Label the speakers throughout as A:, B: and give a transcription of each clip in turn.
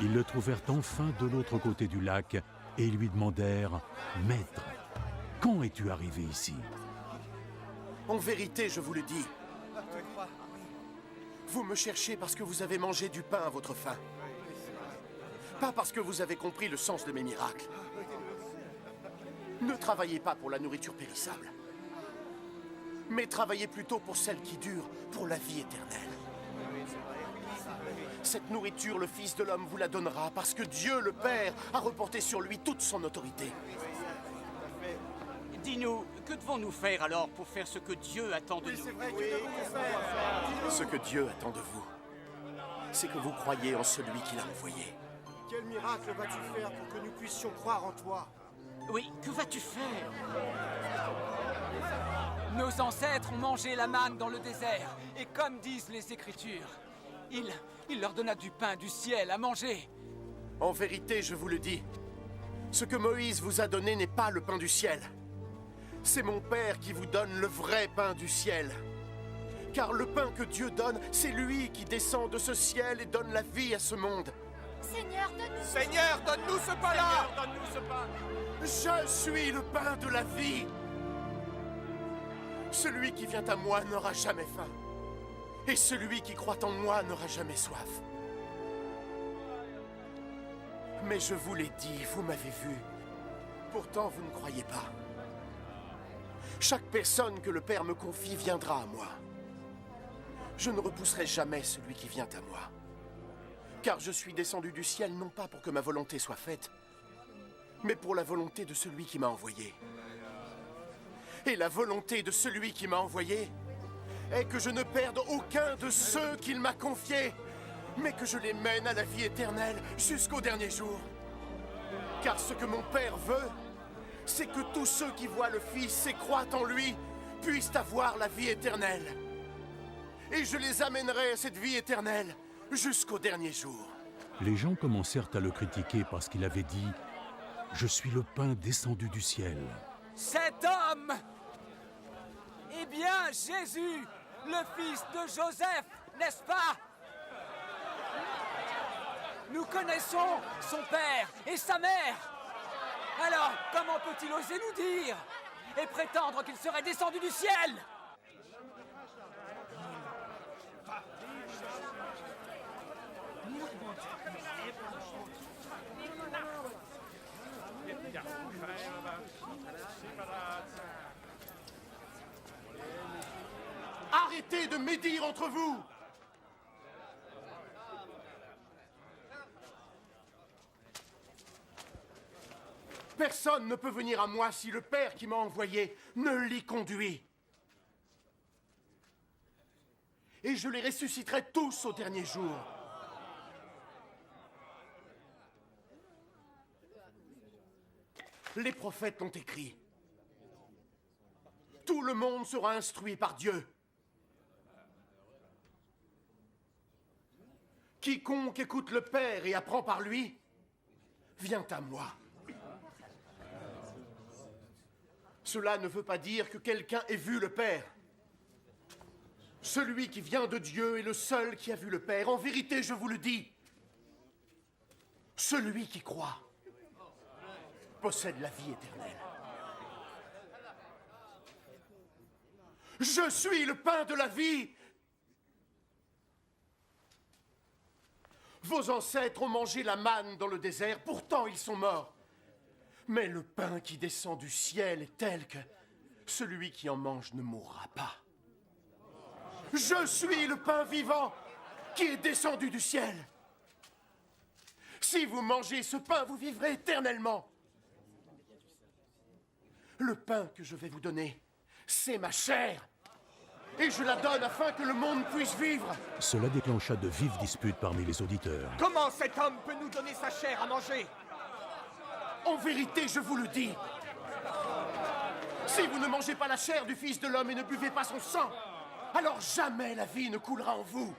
A: Ils le trouvèrent enfin de l'autre côté du lac et lui demandèrent « Maître, quand es-tu arrivé ici ?»
B: En vérité, je vous le dis, vous me cherchez parce que vous avez mangé du pain à votre faim. Pas parce que vous avez compris le sens de mes miracles. Ne travaillez pas pour la nourriture périssable, mais travaillez plutôt pour celle qui dure, pour la vie éternelle. Cette nourriture, le Fils de l'homme vous la donnera parce que Dieu, le Père, a reporté sur lui toute son autorité.
C: Dis-nous, que devons-nous faire alors pour faire ce que Dieu attend de nous?
B: Ce que Dieu attend de vous, c'est que vous croyiez en celui qui l'a envoyé.
D: Quel miracle vas-tu faire pour que nous puissions croire en toi?
C: Oui, que vas-tu faire?
E: Nos ancêtres ont mangé la manne dans le désert, et comme disent les Écritures, il leur donna du pain du ciel à manger.
B: En vérité, je vous le dis, ce que Moïse vous a donné n'est pas le pain du ciel. C'est mon Père qui vous donne le vrai pain du ciel. Car le pain que Dieu donne, c'est lui qui descend de ce ciel et donne la vie à ce monde.
F: Seigneur, donne-nous...
D: Seigneur, donne-nous ce pain-là!
C: Donne-nous ce pain!
B: Je suis le pain de la vie. Celui qui vient à moi n'aura jamais faim. Et celui qui croit en moi n'aura jamais soif. Mais je vous l'ai dit, vous m'avez vu. Pourtant, vous ne croyez pas. Chaque personne que le Père me confie viendra à moi. Je ne repousserai jamais celui qui vient à moi. Car je suis descendu du ciel non pas pour que ma volonté soit faite, mais pour la volonté de celui qui m'a envoyé. Et la volonté de celui qui m'a envoyé est que je ne perde aucun de ceux qu'il m'a confiés, mais que je les mène à la vie éternelle jusqu'au dernier jour. Car ce que mon Père veut, c'est que tous ceux qui voient le Fils et croient en lui puissent avoir la vie éternelle. Et je les amènerai à cette vie éternelle jusqu'au dernier jour.
A: Les gens commencèrent à le critiquer parce qu'il avait dit « Je suis le pain descendu du ciel ».
E: Cet homme! Eh bien, Jésus, le fils de Joseph, n'est-ce pas? Nous connaissons son père et sa mère. Alors, comment peut-il oser nous dire et prétendre qu'il serait descendu du ciel?
B: Arrêtez de médire entre vous! Personne ne peut venir à moi si le Père qui m'a envoyé ne l'y conduit. Et je les ressusciterai tous au dernier jour. Les prophètes l'ont écrit. Tout le monde sera instruit par Dieu. Quiconque écoute le Père et apprend par lui, vient à moi. Cela ne veut pas dire que quelqu'un ait vu le Père. Celui qui vient de Dieu est le seul qui a vu le Père. En vérité, je vous le dis, celui qui croit possède la vie éternelle. Je suis le pain de la vie. Vos ancêtres ont mangé la manne dans le désert, pourtant ils sont morts. Mais le pain qui descend du ciel est tel que celui qui en mange ne mourra pas. Je suis le pain vivant qui est descendu du ciel. Si vous mangez ce pain, vous vivrez éternellement. Le pain que je vais vous donner, c'est ma chair. Et je la donne afin que le monde puisse vivre.
A: Cela déclencha de vives disputes parmi les auditeurs.
D: Comment cet homme peut nous donner sa chair à manger?
B: En vérité, je vous le dis. Si vous ne mangez pas la chair du Fils de l'homme et ne buvez pas son sang, alors jamais la vie ne coulera en vous.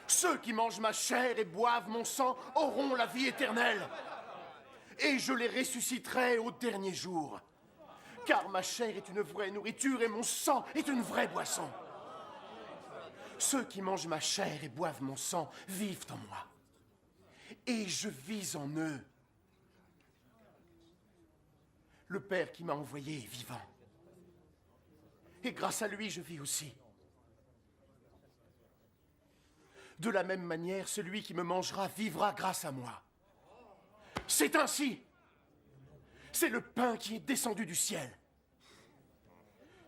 B: Ceux qui mangent ma chair et boivent mon sang auront la vie éternelle. Et je les ressusciterai au dernier jour. Car ma chair est une vraie nourriture et mon sang est une vraie boisson. Ceux qui mangent ma chair et boivent mon sang vivent en moi. et je vis en eux. Le Père qui m'a envoyé est vivant. Et grâce à lui, je vis aussi. De la même manière, celui qui me mangera vivra grâce à moi. C'est ainsi. C'est le pain qui est descendu du ciel.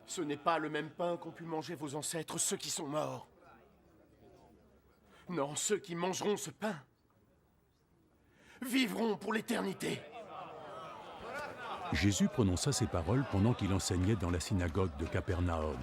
B: Ce n'est pas le même pain qu'ont pu manger vos ancêtres, ceux qui sont morts. Non, ceux qui mangeront ce pain vivront pour l'éternité.
A: Jésus prononça ces paroles pendant qu'il enseignait dans la synagogue de Capernaum.